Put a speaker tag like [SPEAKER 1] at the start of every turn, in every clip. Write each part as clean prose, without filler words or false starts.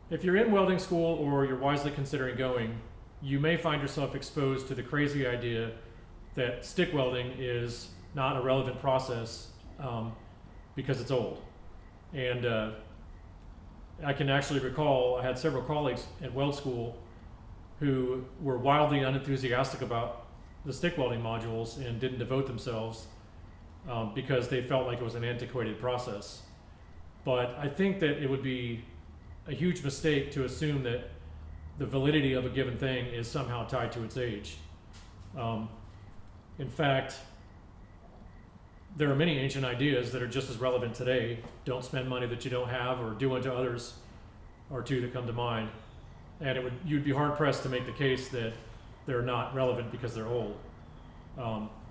[SPEAKER 1] If you're in welding school or you're wisely considering going, you may find yourself exposed to the crazy idea that stick welding is not a relevant process because it's old. And I can actually recall I had several colleagues at weld school who were wildly unenthusiastic about the stick welding modules and didn't devote themselves because they felt like it was an antiquated process. But I think that it would be a huge mistake to assume that the validity of a given thing is somehow tied to its age. In fact, there are many ancient ideas that are just as relevant today. Don't spend money that you don't have, or do unto others, are two that come to mind. And you'd be hard pressed to make the case that they're not relevant because they're old.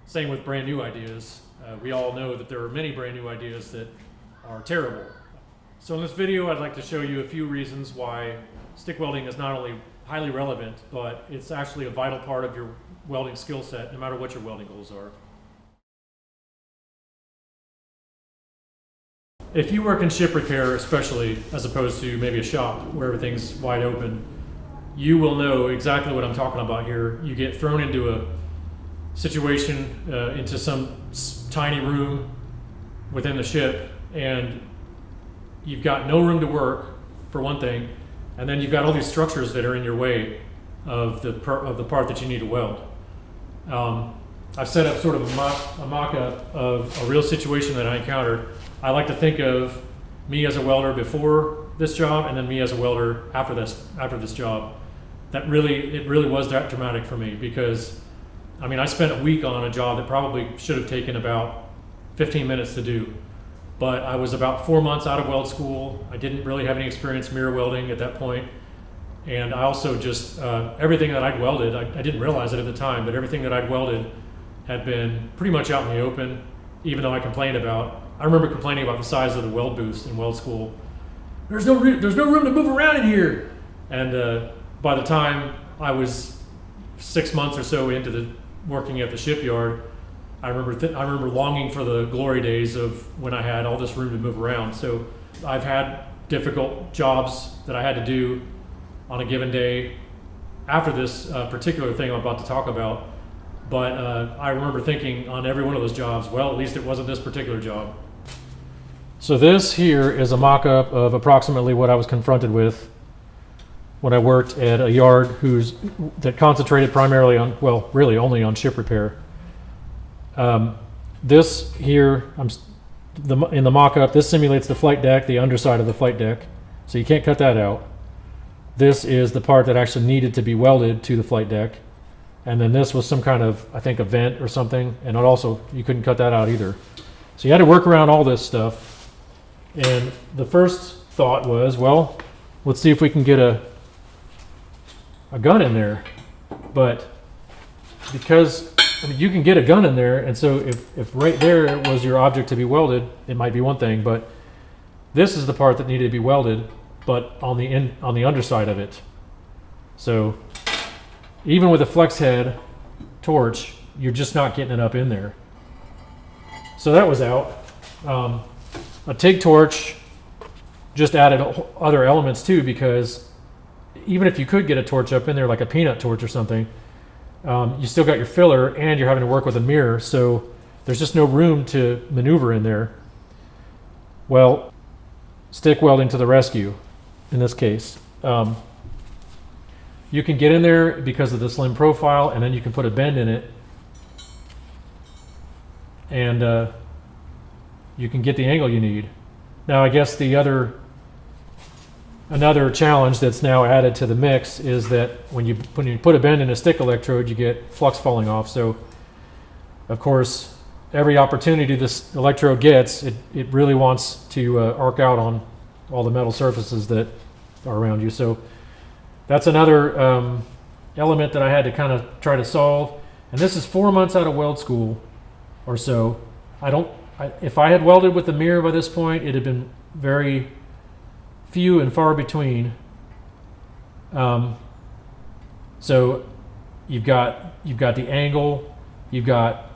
[SPEAKER 1] Same with brand new ideas. We all know that there are many brand new ideas that are terrible. So in this video, I'd like to show you a few reasons why stick welding is not only highly relevant, but it's actually a vital part of your welding skill set, no matter what your welding goals are. If you work in ship repair, especially, as opposed to maybe a shop where everything's wide open, you will know exactly what I'm talking about here. You get thrown into a situation, into some tiny room within the ship, and you've got no room to work, for one thing, and then you've got all these structures that are in your way of the part that you need to weld. I've set up sort of a mock-up of a real situation that I encountered. I like to think of me as a welder before this job, and then me as a welder after this job. It really was that dramatic for me, because I mean, I spent a week on a job that probably should have taken about 15 minutes to do. But I was about 4 months out of weld school. I didn't really have any experience mirror welding at that point. And I also just, everything that I'd welded, I didn't realize it at the time, but everything that I'd welded had been pretty much out in the open, even though I remember complaining about the size of the weld booths in weld school. There's no room to move around in here. And by the time I was 6 months or so into working at the shipyard, I remember longing for the glory days of when I had all this room to move around. So I've had difficult jobs that I had to do on a given day after this particular thing I'm about to talk about. But I remember thinking on every one of those jobs, well, at least it wasn't this particular job. So this here is a mock-up of approximately what I was confronted with when I worked at a yard that concentrated primarily on, well, really only on ship repair. This here, in the mock-up, this simulates the flight deck, the underside of the flight deck, so you can't cut that out. This is the part that actually needed to be welded to the flight deck, and then this was some kind of, I think, a vent or something, and also you couldn't cut that out either. So you had to work around all this stuff, and the first thought was, well, let's see if we can get a gun in there. But because you can get a gun in there, and so if right there was your object to be welded, it might be one thing, but this is the part that needed to be welded, but on the underside of it. So even with a flex head torch, you're just not getting it up in there. So that was out. A TIG torch just added other elements too, because even if you could get a torch up in there, like a peanut torch or something, you still got your filler and you're having to work with a mirror, so there's just no room to maneuver in there. Well, stick welding to the rescue in this case. You can get in there because of the slim profile, and then you can put a bend in it, and you can get the angle you need. Now, I guess another challenge that's now added to the mix is that when you put a bend in a stick electrode, you get flux falling off. So, of course, every opportunity this electrode gets, it really wants to arc out on all the metal surfaces that are around you. So that's another element that I had to kind of try to solve. And this is 4 months out of weld school or so. If I had welded with the mirror by this point, it had been very few and far between. So you've got the angle, you've got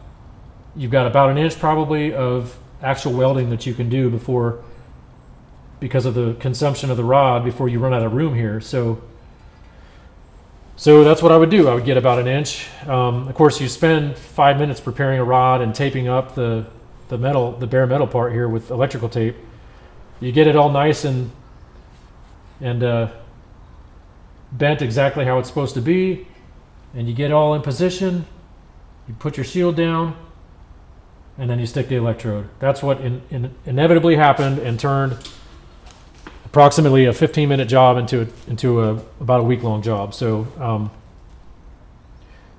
[SPEAKER 1] about an inch probably of actual welding that you can do before because of the consumption of the rod before you run out of room here. So that's what I would do. I would get about 1 inch. Of course, you spend 5 minutes preparing a rod and taping up the bare metal part here with electrical tape. You get it all nice and bent exactly how it's supposed to be, and you get it all in position. You put your shield down, and then you stick the electrode. That's what inevitably happened and turned approximately a 15-minute job into about a week-long job. So,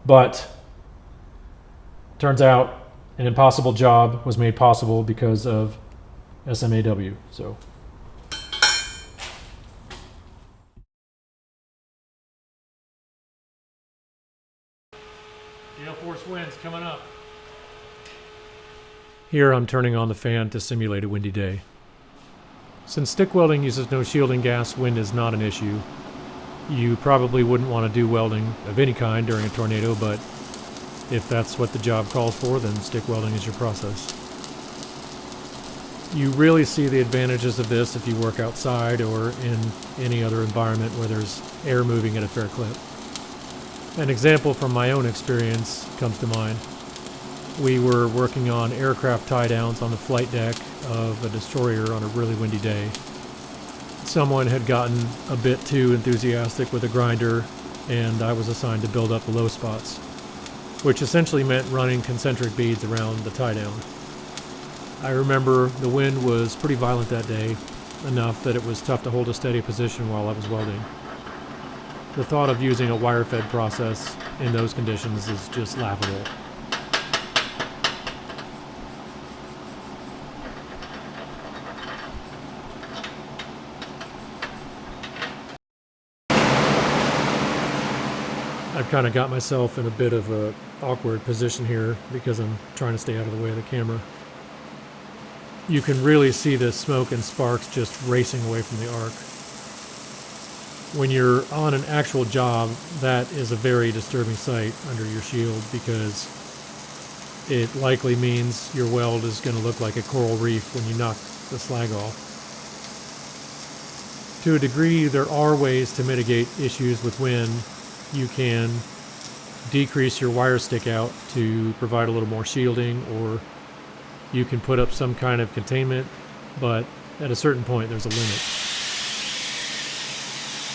[SPEAKER 1] but turns out an impossible job was made possible because of SMAW. So. Gale force winds coming up. Here I'm turning on the fan to simulate a windy day. Since stick welding uses no shielding gas, wind is not an issue. You probably wouldn't want to do welding of any kind during a tornado, but if that's what the job calls for, then stick welding is your process. You really see the advantages of this if you work outside or in any other environment where there's air moving at a fair clip. An example from my own experience comes to mind. We were working on aircraft tie-downs on the flight deck of a destroyer on a really windy day. Someone had gotten a bit too enthusiastic with a grinder, and I was assigned to build up the low spots, which essentially meant running concentric beads around the tie-down. I remember the wind was pretty violent that day, enough that it was tough to hold a steady position while I was welding. The thought of using a wire-fed process in those conditions is just laughable. I've kind of got myself in a bit of an awkward position here because I'm trying to stay out of the way of the camera. You can really see the smoke and sparks just racing away from the arc. When you're on an actual job, that is a very disturbing sight under your shield because it likely means your weld is going to look like a coral reef when you knock the slag off. To a degree, there are ways to mitigate issues with wind. You can decrease your wire stick out to provide a little more shielding, or you can put up some kind of containment, but at a certain point there's a limit.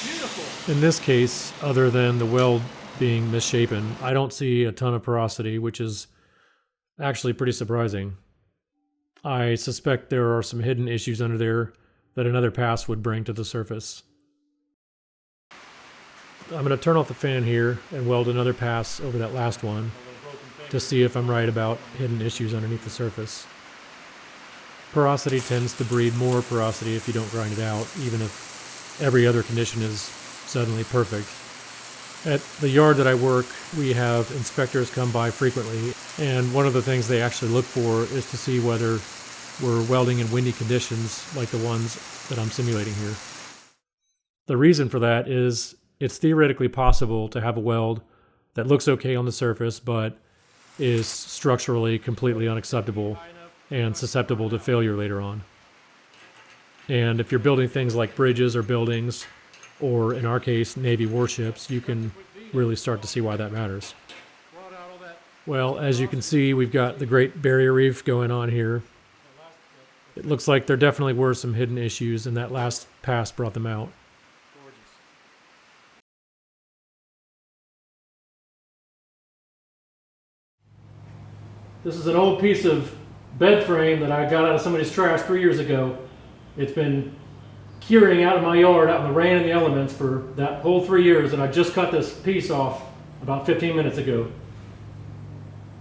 [SPEAKER 1] Beautiful. In this case, other than the weld being misshapen, I don't see a ton of porosity, which is actually pretty surprising. I suspect there are some hidden issues under there that another pass would bring to the surface. I'm going to turn off the fan here and weld another pass over that last one to see if I'm right about hidden issues underneath the surface. Porosity tends to breed more porosity if you don't grind it out, even if every other condition is suddenly perfect. At the yard that I work, we have inspectors come by frequently, and one of the things they actually look for is to see whether we're welding in windy conditions like the ones that I'm simulating here. The reason for that is it's theoretically possible to have a weld that looks okay on the surface, but is structurally completely unacceptable and susceptible to failure later on. And if you're building things like bridges or buildings, or in our case, Navy warships, you can really start to see why that matters. Well, as you can see, we've got the Great Barrier Reef going on here. It looks like there definitely were some hidden issues, and that last pass brought them out. This is an old piece of bed frame that I got out of somebody's trash 3 years ago. It's been curing out of my yard, out in the rain and the elements for that whole 3 years, and I just cut this piece off about 15 minutes ago.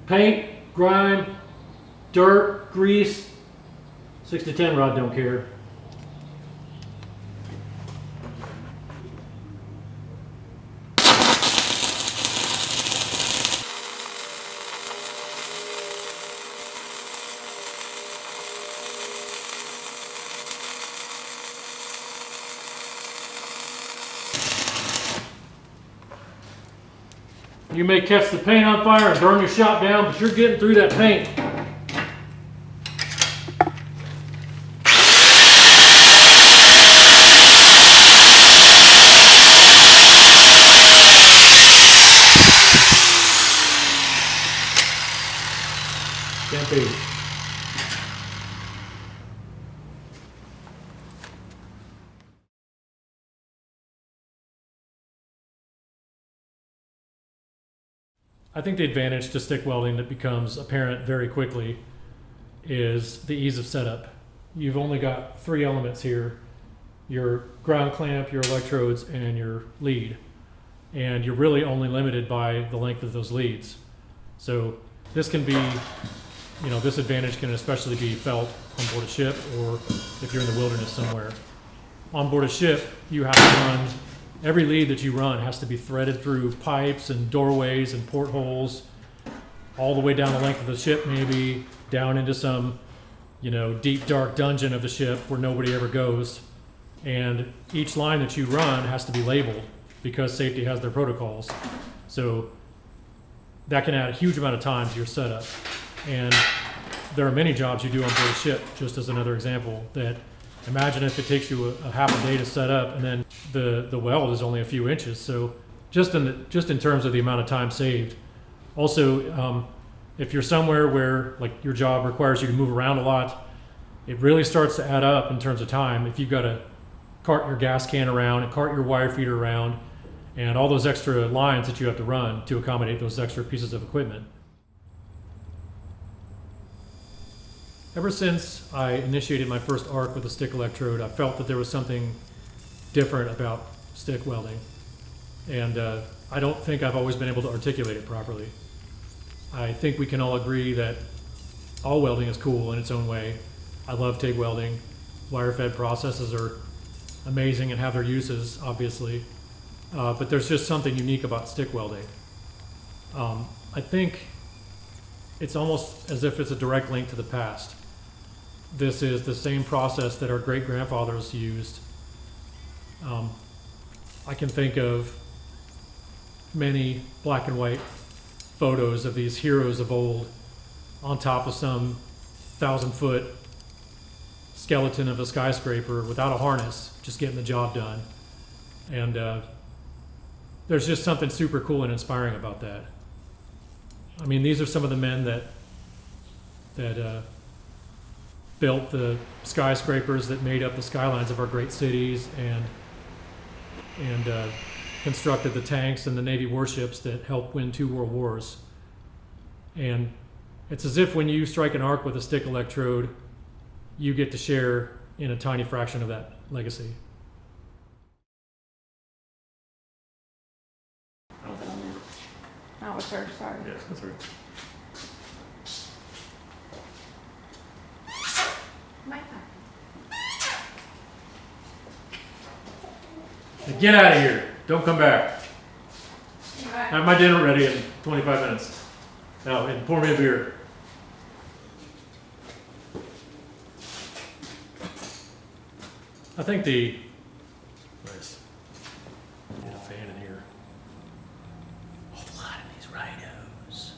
[SPEAKER 1] Paint, grime, dirt, grease, 6 to 10 rod don't care. You may catch the paint on fire and burn your shop down, but you're getting through that paint. speed. I think the advantage to stick welding that becomes apparent very quickly is the ease of setup. You've only got 3 elements here: your ground clamp, your electrodes, and your lead. And you're really only limited by the length of those leads. So this can be, this advantage can especially be felt on board a ship or if you're in the wilderness somewhere. On board a ship, you have to run, every lead that you run has to be threaded through pipes and doorways and portholes, all the way down the length of the ship, maybe down into some, deep dark dungeon of the ship where nobody ever goes. And each line that you run has to be labeled because safety has their protocols. So that can add a huge amount of time to your setup. And there are many jobs you do on board a ship, just as another example, that imagine if it takes you a half a day to set up and then the weld is only a few inches. So just in terms of the amount of time saved. Also, if you're somewhere where like your job requires you to move around a lot, it really starts to add up in terms of time. If you've got to cart your gas can around and cart your wire feeder around and all those extra lines that you have to run to accommodate those extra pieces of equipment. Ever since I initiated my first arc with a stick electrode, I felt that there was something different about stick welding. And I don't think I've always been able to articulate it properly. I think we can all agree that all welding is cool in its own way. I love TIG welding. Wire-fed processes are amazing and have their uses, obviously. But there's just something unique about stick welding. I think it's almost as if it's a direct link to the past. This is the same process that our great-grandfathers used. I can think of many black and white photos of these heroes of old on top of some 1,000-foot skeleton of a skyscraper without a harness, just getting the job done. And there's just something super cool and inspiring about that. I mean, these are some of the men that built the skyscrapers that made up the skylines of our great cities and constructed the tanks and the Navy warships that helped win 2 world wars. And it's as if when you strike an arc with a stick electrode, you get to share in a tiny fraction of that legacy.
[SPEAKER 2] I don't think I'm here.
[SPEAKER 3] Oh, it's her, sorry.
[SPEAKER 2] Yes, that's right.
[SPEAKER 3] My
[SPEAKER 1] Now get out of here. Don't come back. I
[SPEAKER 3] bad.
[SPEAKER 1] have my dinner ready in 25 minutes. Now, and pour me a beer. I think nice. Get a fan in here.
[SPEAKER 2] Offline these rhinos.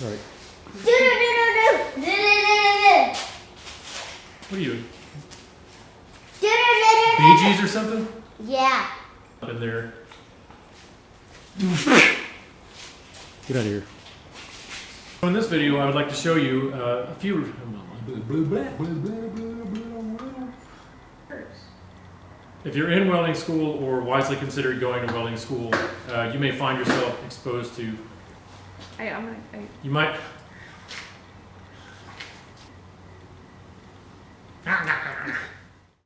[SPEAKER 1] All right. What are you? Bee Gees or something?
[SPEAKER 4] Yeah.
[SPEAKER 1] Up in there. Get out of here. In this video, I would like to show you a few. If you're in welding school or wisely considered going to welding school, you may find yourself exposed to.
[SPEAKER 3] I
[SPEAKER 1] You might.